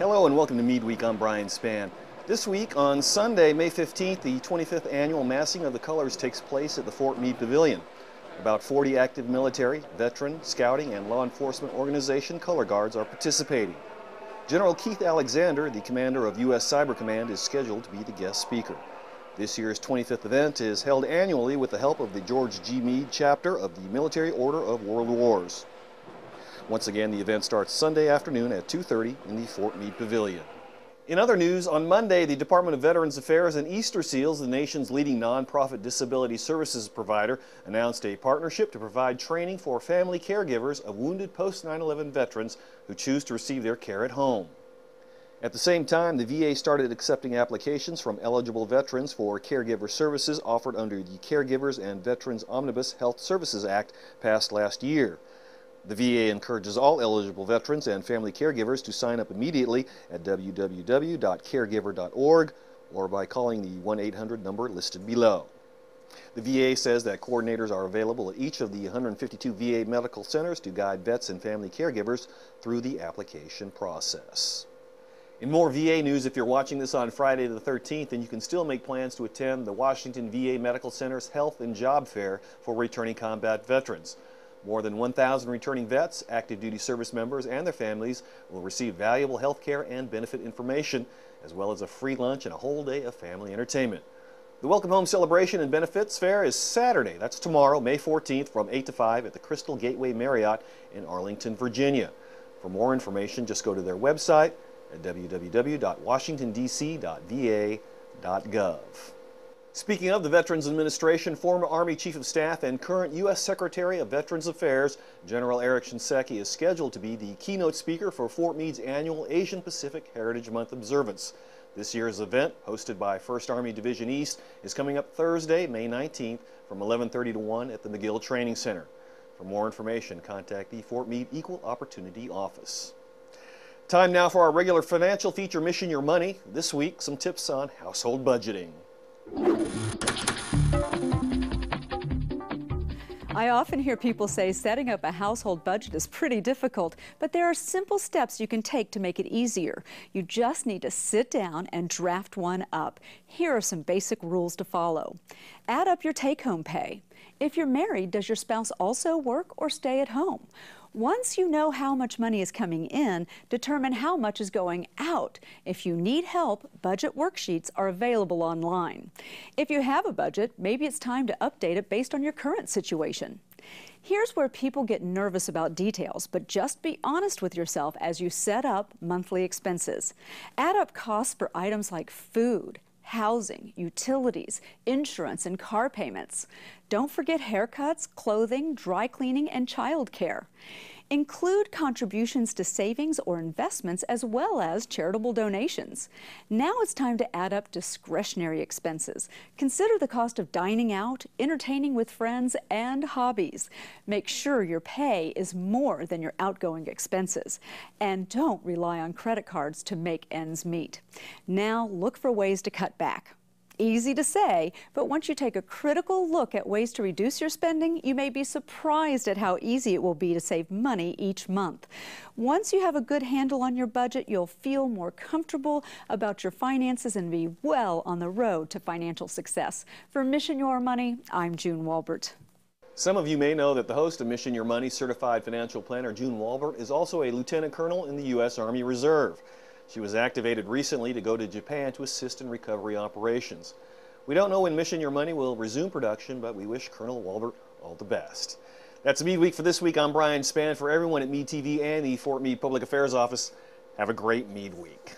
Hello and welcome to Meade Week. I'm Brian Spann. This week on Sunday, May 15th, the 25th annual Massing of the Colors takes place at the Fort Meade Pavilion. About 40 active military, veteran, scouting, and law enforcement organization color guards are participating. General Keith Alexander, the commander of U.S. Cyber Command, is scheduled to be the guest speaker. This year's 25th event is held annually with the help of the George G. Meade chapter of the Military Order of World Wars. Once again, the event starts Sunday afternoon at 2:30 in the Fort Meade Pavilion. In other news, on Monday, the Department of Veterans Affairs and Easter Seals, the nation's leading nonprofit disability services provider, announced a partnership to provide training for family caregivers of wounded post-9/11 veterans who choose to receive their care at home. At the same time, the VA started accepting applications from eligible veterans for caregiver services offered under the Caregivers and Veterans Omnibus Health Services Act passed last year. The VA encourages all eligible veterans and family caregivers to sign up immediately at www.caregiver.org or by calling the 1-800 number listed below. The VA says that coordinators are available at each of the 152 VA medical centers to guide vets and family caregivers through the application process. In more VA news, if you're watching this on Friday the 13th, then you can still make plans to attend the Washington VA Medical Center's Health and Job Fair for returning combat veterans. More than 1,000 returning vets, active duty service members, and their families will receive valuable health care and benefit information, as well as a free lunch and a whole day of family entertainment. The Welcome Home Celebration and Benefits Fair is Saturday. That's tomorrow, May 14th, from 8 to 5 at the Crystal Gateway Marriott in Arlington, Virginia. For more information, just go to their website at www.washingtondc.va.gov. Speaking of the Veterans Administration, former Army Chief of Staff and current U.S. Secretary of Veterans Affairs, General Eric Shinseki, is scheduled to be the keynote speaker for Fort Meade's annual Asian-Pacific Heritage Month Observance. This year's event, hosted by 1st Army Division East, is coming up Thursday, May 19th from 11:30 to 1 at the McGill Training Center. For more information, contact the Fort Meade Equal Opportunity Office. Time now for our regular financial feature, Mission Your Money. This week, some tips on household budgeting. I often hear people say setting up a household budget is pretty difficult, but there are simple steps you can take to make it easier. You just need to sit down and draft one up. Here are some basic rules to follow. Add up your take-home pay. If you're married, does your spouse also work or stay at home? Once you know how much money is coming in, determine how much is going out. If you need help, budget worksheets are available online. If you have a budget, maybe it's time to update it based on your current situation. Here's where people get nervous about details, but just be honest with yourself as you set up monthly expenses. Add up costs for items like food, housing, utilities, insurance, and car payments. Don't forget haircuts, clothing, dry cleaning, and child care. Include contributions to savings or investments as well as charitable donations. Now it's time to add up discretionary expenses. Consider the cost of dining out, entertaining with friends, and hobbies. Make sure your pay is more than your outgoing expenses. And don't rely on credit cards to make ends meet. Now look for ways to cut back. Easy to say, but once you take a critical look at ways to reduce your spending, you may be surprised at how easy it will be to save money each month. Once you have a good handle on your budget, you'll feel more comfortable about your finances and be well on the road to financial success. For Mission Your Money, I'm June Walbert. Some of you may know that the host of Mission Your Money, certified financial planner June Walbert, is also a lieutenant colonel in the U.S. Army Reserve. She was activated recently to go to Japan to assist in recovery operations. We don't know when Mission Your Money will resume production, but we wish Colonel Walbert all the best. That's Meade Week for this week. I'm Brian Spann. For everyone at Meade TV and the Fort Meade Public Affairs Office, have a great Meade Week.